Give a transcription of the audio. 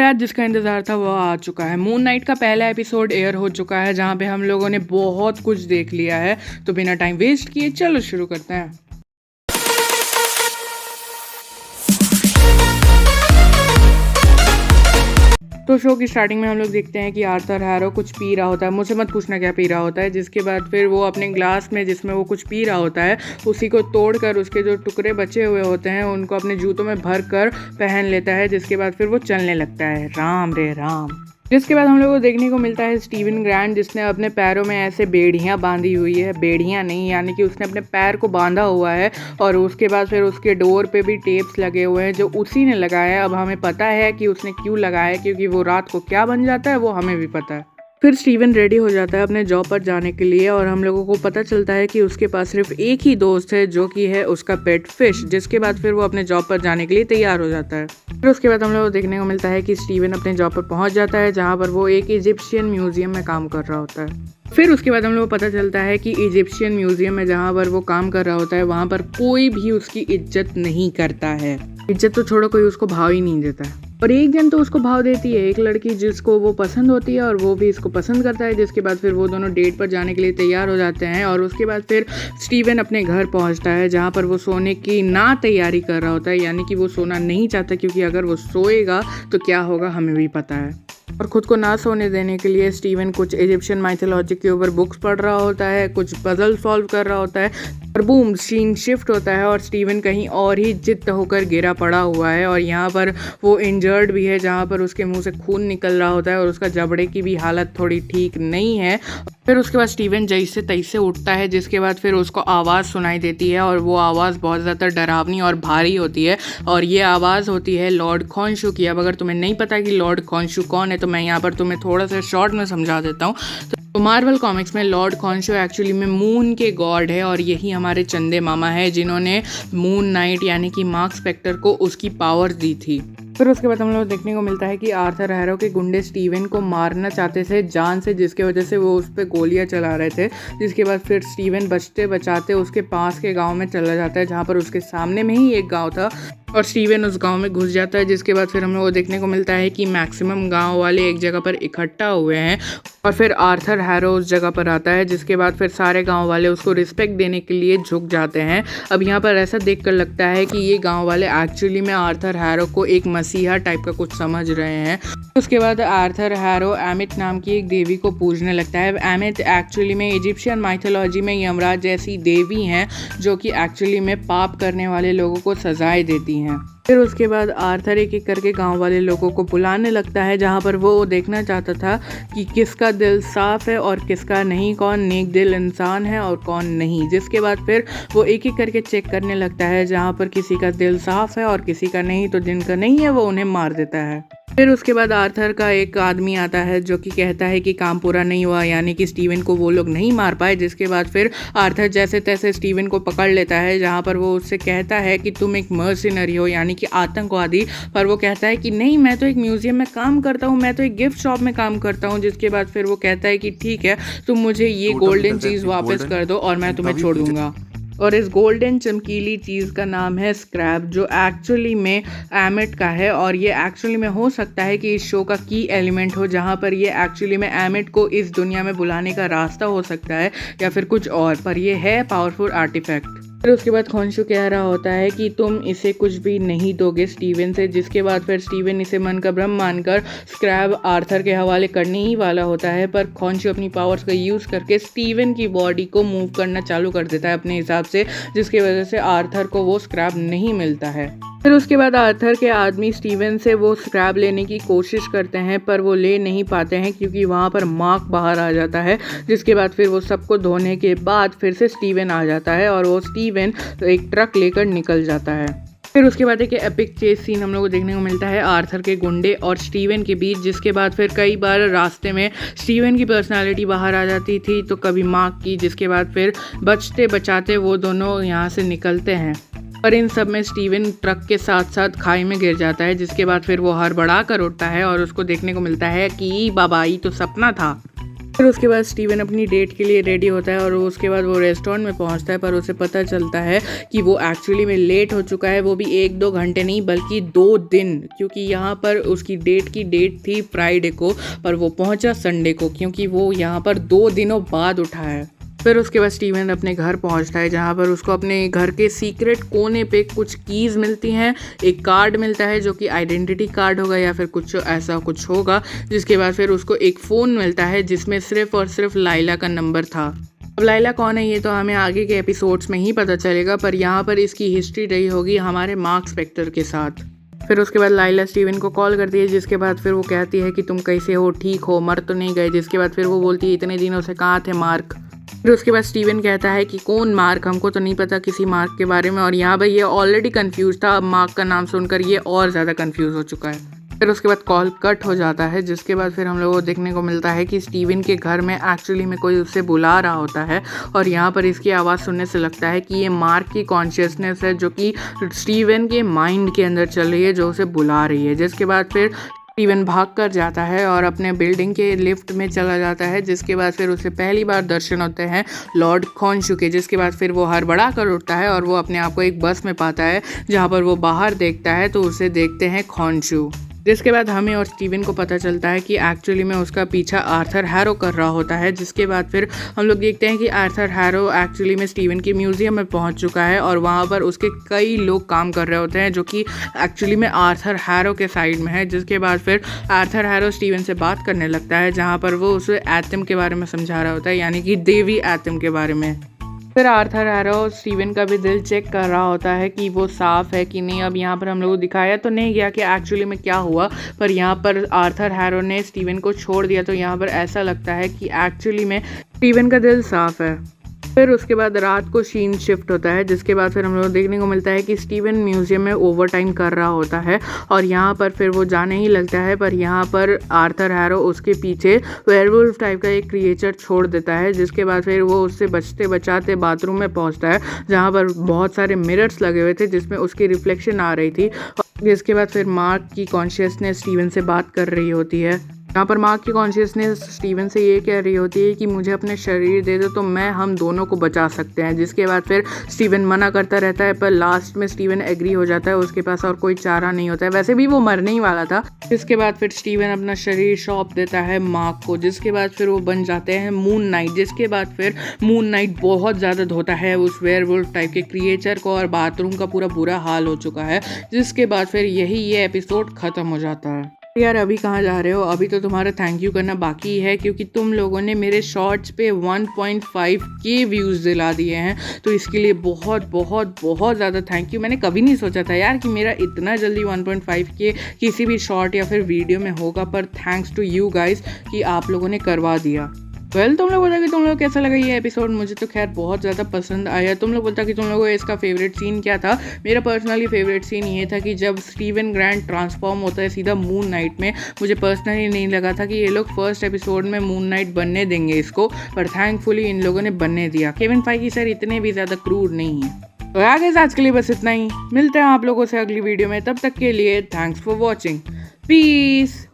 आज जिसका इंतज़ार था वो आ चुका है। मून नाइट का पहला एपिसोड एयर हो चुका है जहाँ पे हम लोगों ने बहुत कुछ देख लिया है। तो बिना टाइम वेस्ट किए चलो शुरू करते हैं। तो शो की स्टार्टिंग में हम लोग देखते हैं कि आर्थर हैरो कुछ पी रहा होता है। मुझे मत पूछना क्या पी रहा होता है। जिसके बाद फिर वो अपने ग्लास में जिसमें वो कुछ पी रहा होता है उसी को तोड़कर उसके जो टुकड़े बचे हुए होते हैं उनको अपने जूतों में भर कर पहन लेता है। जिसके बाद फिर वो चलने लगता है। राम रे राम। जिसके बाद हम लोग को देखने को मिलता है स्टीवन ग्रांट जिसने अपने पैरों में ऐसे बेड़ियाँ बांधी हुई है। बेड़ियाँ नहीं, यानी कि उसने अपने पैर को बांधा हुआ है और उसके बाद फिर उसके डोर पे भी टेप्स लगे हुए हैं जो उसी ने लगाया है। अब हमें पता है कि उसने क्यों लगाया है, क्योंकि वो रात को क्या बन जाता है वो हमें भी पता है। फिर स्टीवन रेडी हो जाता है अपने जॉब पर जाने के लिए और हम लोगों को पता चलता है कि उसके पास सिर्फ एक ही दोस्त है जो कि है उसका पेट फिश। जिसके बाद फिर वो अपने जॉब पर जाने के लिए तैयार हो जाता है। फिर उसके बाद हम लोगों को देखने को मिलता है कि स्टीवन अपने जॉब पर पहुंच जाता है जहां पर वो एक इजिप्शियन म्यूजियम में काम कर रहा होता है। फिर उसके बाद हम लोग को पता चलता है कि इजिप्शियन म्यूजियम में जहाँ पर वो काम कर रहा होता है वहाँ पर कोई भी उसकी इज्जत नहीं करता है। इज्जत तो छोड़ो, कोई उसको भाव ही नहीं देता है। और एक जन तो उसको भाव देती है, एक लड़की जिसको वो पसंद होती है और वो भी इसको पसंद करता है। जिसके बाद फिर वो दोनों डेट पर जाने के लिए तैयार हो जाते हैं और उसके बाद फिर स्टीवन अपने घर पहुंचता है जहां पर वो सोने की ना तैयारी कर रहा होता है, यानी कि वो सोना नहीं चाहता क्योंकि अगर वो सोएगा तो क्या होगा हमें भी पता है। और ख़ुद को ना सोने देने के लिए स्टीवन कुछ इजिप्शियन माइथोलॉजी के ऊपर बुक्स पढ़ रहा होता है, कुछ पजल सॉल्व कर रहा होता है और बूम सीन शिफ्ट होता है और स्टीवन कहीं और ही जिद्द होकर गिरा पड़ा हुआ है और यहाँ पर वो इंजर्ड भी है जहाँ पर उसके मुंह से खून निकल रहा होता है और उसका जबड़े की भी हालत थोड़ी ठीक नहीं है। फिर उसके बाद स्टीवन जैसे तैसे उठता है। जिसके बाद फिर उसको आवाज़ सुनाई देती है और वो आवाज़ बहुत ज़्यादा डरावनी और भारी होती है और ये आवाज़ होती है लॉर्ड खॉन्शू की। अब अगर तुम्हें नहीं पता कि लॉर्ड खॉन्शू कौन है तो मैं यहाँ पर तुम्हें थोड़ा सा शॉर्ट में समझा देता हूँ। तो मार्वल कॉमिक्स में लॉर्ड खॉन्शू एक्चुअली में मून के गॉड है और यही हमारे चंदे मामा है जिन्होंने मून नाइट यानी कि मार्क स्पेक्टर को उसकी पावर दी थी। फिर उसके बाद हम लोग देखने को मिलता है कि आर्थर हैरो के गुंडे स्टीवन को मारना चाहते थे जान से, जिसके वजह से वो उस पर गोलियां चला रहे थे। जिसके बाद फिर स्टीवन बचते बचाते उसके पास के गांव में चला जाता है जहां पर उसके सामने में ही एक गांव था और स्टीवन उस गांव में घुस जाता है। जिसके बाद फिर हम लोग को देखने को मिलता है कि मैक्सिमम गांव वाले एक जगह पर इकट्ठा हुए हैं और फिर आर्थर हैरो उस जगह पर आता है। जिसके बाद फिर सारे गांव वाले उसको रिस्पेक्ट देने के लिए झुक जाते हैं। अब यहाँ पर ऐसा देख कर लगता है कि ये गांव वाले एक्चुअली में आर्थर हैरो को एक मसीहा टाइप का कुछ समझ रहे हैं। उसके बाद आर्थर हैरो एमिट नाम की एक देवी को पूजने लगता है। एमिट एक्चुअली में इजिप्शियन माइथोलॉजी में यमराज जैसी देवी हैं जो कि एक्चुअली में पाप करने वाले लोगों को सजाएं देती हैं। फिर उसके बाद आर्थर एक एक करके गांव वाले लोगों को बुलाने लगता है जहां पर वो देखना चाहता था कि किसका दिल साफ है और किसका नहीं, कौन नेक दिल इंसान है और कौन नहीं। जिसके बाद फिर वो एक एक करके चेक करने लगता है जहां पर किसी का दिल साफ है और किसी का नहीं, तो जिनका नहीं है वो उन्हें मार देता है। फिर उसके बाद आर्थर का एक आदमी आता है जो कि कहता है कि काम पूरा नहीं हुआ, यानी कि स्टीवन को वो लोग नहीं मार पाए। जिसके बाद फिर आर्थर जैसे तैसे स्टीवन को पकड़ लेता है जहां पर वो उससे कहता है कि तुम एक मर्सिनरी हो, यानी कि आतंकवादी। पर वो कहता है कि नहीं, मैं तो एक म्यूजियम में काम करता हूँ, मैं तो एक गिफ्ट शॉप में काम करता हूँ। जिसके बाद फिर वो कहता है कि ठीक है, तुम मुझे ये गोल्डन चीज़ वापस कर दो और मैं तुम्हें छोड़ दूंगा। और इस गोल्डन चमकीली चीज़ का नाम है स्क्रैप, जो एक्चुअली में एमिट का है और ये एक्चुअली में हो सकता है कि इस शो का की एलिमेंट हो जहाँ पर ये एक्चुअली में एमिट को इस दुनिया में बुलाने का रास्ता हो सकता है या फिर कुछ और, पर ये है पावरफुल आर्टिफैक्ट। फिर उसके बाद खॉन्शू कह रहा होता है कि तुम इसे कुछ भी नहीं दोगे स्टीवन से। जिसके बाद फिर स्टीवन इसे मन का भ्रम मानकर स्क्रैब आर्थर के हवाले करने ही वाला होता है, पर खॉन्शू अपनी पावर्स का यूज़ करके स्टीवन की बॉडी को मूव करना चालू कर देता है अपने हिसाब से, जिसकी वजह से आर्थर को वो स्क्रैब नहीं मिलता है। फिर उसके बाद आर्थर के आदमी स्टीवन से वो स्क्रैब लेने की कोशिश करते हैं पर वो ले नहीं पाते हैं क्योंकि वहाँ पर मार्क बाहर आ जाता है। जिसके बाद फिर वो सबको धोने के बाद फिर से स्टीवन आ जाता है और वो स्टीवन एक ट्रक लेकर निकल जाता है। फिर उसके बाद एक एपिक चेस सीन हम लोग को देखने को मिलता है आर्थर के गुंडे और स्टीवन के बीच। जिसके बाद फिर कई बार रास्ते में स्टीवन की पर्सनालिटी बाहर आ जाती थी तो कभी मार्क की। जिसके बाद फिर बचते बचाते वो दोनों यहाँ से निकलते हैं, पर इन सब में स्टीवन ट्रक के साथ साथ खाई में गिर जाता है। जिसके बाद फिर वो हड़बड़ा कर उठता है और उसको देखने को मिलता है कि बाबा ये तो सपना था। फिर उसके बाद स्टीवन अपनी डेट के लिए रेडी होता है और उसके बाद वो रेस्टोरेंट में पहुंचता है, पर उसे पता चलता है कि वो एक्चुअली में लेट हो चुका है, वो भी 1-2 घंटे नहीं बल्कि 2 दिन, क्योंकि यहाँ पर उसकी डेट की डेट थी फ्राइडे को, पर वो पहुंचा संडे को, क्योंकि वो यहाँ पर 2 दिनों बाद उठा है। फिर उसके बाद स्टीवन अपने घर पहुंचता है, जहां पर उसको अपने घर के सीक्रेट कोने पे कुछ कीज़ मिलती हैं, एक कार्ड मिलता है जो कि आइडेंटिटी कार्ड होगा या फिर कुछ ऐसा कुछ होगा, जिसके बाद फिर उसको एक फ़ोन मिलता है जिसमें सिर्फ और सिर्फ लाइला का नंबर था। अब लाइला कौन है ये तो हमें आगे के एपिसोड्स में ही पता चलेगा, पर यहाँ पर इसकी हिस्ट्री रही होगी हमारे मार्क स्पेक्टर के साथ। फिर उसके बाद लाइला स्टीवन को कॉल करती है, जिसके बाद फिर वो कहती है कि तुम कैसे हो, ठीक हो, मर तो नहीं गए। जिसके बाद फिर वो बोलती है इतने दिनों से कहाँ थे मार्क। फिर उसके बाद स्टीवन कहता है कि कौन मार्क, हमको तो नहीं पता किसी मार्क के बारे में। और यहाँ पर ये ऑलरेडी कंफ्यूज था, अब मार्क का नाम सुनकर ये और ज़्यादा कंफ्यूज हो चुका है। फिर उसके बाद कॉल कट हो जाता है, जिसके बाद फिर हम लोगों को देखने को मिलता है कि स्टीवन के घर में एक्चुअली में कोई उससे बुला रहा होता है, और यहाँ पर इसकी आवाज़ सुनने से लगता है कि ये मार्क की कॉन्शियसनेस है जो कि स्टीवन के माइंड के अंदर चल रही है, जो उसे बुला रही है। जिसके बाद फिर स्टीवन भाग कर जाता है और अपने बिल्डिंग के लिफ्ट में चला जाता है, जिसके बाद फिर उसे पहली बार दर्शन होते हैं लॉर्ड खॉन्शू के। जिसके बाद फिर वो हड़बड़ा कर उठता है और वो अपने आप को एक बस में पाता है, जहाँ पर वो बाहर देखता है तो उसे देखते हैं खॉन्शू। जिसके बाद हमें और स्टीवन को पता चलता है कि एक्चुअली में उसका पीछा आर्थर हैरो कर रहा होता है। जिसके बाद फिर हम लोग देखते हैं कि आर्थर हैरो एक्चुअली में स्टीवन के म्यूज़ियम में पहुंच चुका है, और वहां पर उसके कई लोग काम कर रहे होते हैं जो कि एक्चुअली में आर्थर हैरो के साइड में है। जिसके बाद फिर आर्थर हैरो स्टीवन से बात करने लगता है, जहाँ पर वो उसे एटम के बारे में समझा रहा होता है, यानी कि देवी एटम के बारे में। फिर आर्थर हैरो स्टीवन का भी दिल चेक कर रहा होता है कि वो साफ़ है कि नहीं। अब यहाँ पर हम लोग को दिखाया तो नहीं गया कि एक्चुअली में क्या हुआ, पर यहाँ पर आर्थर हैरो ने स्टीवन को छोड़ दिया, तो यहाँ पर ऐसा लगता है कि एक्चुअली में स्टीवन का दिल साफ़ है। फिर उसके बाद रात को सीन शिफ्ट होता है, जिसके बाद फिर हम लोग देखने को मिलता है कि स्टीवन म्यूजियम में ओवर टाइम कर रहा होता है, और यहाँ पर फिर वो जाने ही लगता है, पर यहाँ पर आर्थर हैरो उसके पीछे वेयरवुल्फ टाइप का एक क्रिएचर छोड़ देता है। जिसके बाद फिर वो उससे बचते बचाते बाथरूम में पहुँचता है, जहाँ पर बहुत सारे मिरर्स लगे हुए थे जिसमें उसकी रिफ्लेक्शन आ रही थी। जिसके बाद फिर मार्क की कॉन्शियसनेस स्टीवन से बात कर रही होती है। यहाँ पर मार्क की कॉन्शियसनेस स्टीवन से ये कह रही होती है कि मुझे अपने शरीर दे दो तो मैं हम दोनों को बचा सकते हैं। जिसके बाद फिर स्टीवन मना करता रहता है, पर लास्ट में स्टीवन एग्री हो जाता है, उसके पास और कोई चारा नहीं होता है, वैसे भी वो मरने ही वाला था। जिसके बाद फिर स्टीवन अपना शरीर सौंप देता है मार्क को, जिसके बाद फिर वो बन जाते हैं मून नाइट। जिसके बाद फिर मून नाइट बहुत ज़्यादा धोता है उस वेयरवुल्फ टाइप के क्रिएचर को, और बाथरूम का पूरा बुरा हाल हो चुका है। जिसके बाद फिर ये एपिसोड ख़त्म हो जाता है। यार अभी कहाँ जा रहे हो, अभी तो तुम्हारा थैंक यू करना बाकी है, क्योंकि तुम लोगों ने मेरे शॉर्ट्स पे 1.5K व्यूज़ दिला दिए हैं, तो इसके लिए बहुत बहुत बहुत ज़्यादा थैंक यू। मैंने कभी नहीं सोचा था यार कि मेरा इतना जल्दी 1.5K किसी भी शॉर्ट या फिर वीडियो में होगा, पर थैंक्स टू यू गाइस कि आप लोगों ने करवा दिया। तुम लोग बता कि तुम लोग कैसा लगा ये एपिसोड। मुझे तो खैर बहुत ज़्यादा पसंद आया। तुम लोग बता कि तुम लोगों को इसका फेवरेट सीन क्या था। मेरा पर्सनली फेवरेट सीन ये था कि जब स्टीवन ग्रांट ट्रांसफॉर्म होता है सीधा मून नाइट में। मुझे पर्सनली नहीं लगा था कि ये लोग फर्स्ट एपिसोड में मून नाइट बनने देंगे इसको, पर थैंकफुली इन लोगों ने बनने दिया। केविन फाइगी सर इतने भी ज़्यादा क्रूर नहीं है। तो आगे आज के लिए बस इतना ही, मिलते हैं आप लोगों से अगली वीडियो में। तब तक के लिए थैंक्स फॉर वॉचिंग, पीस।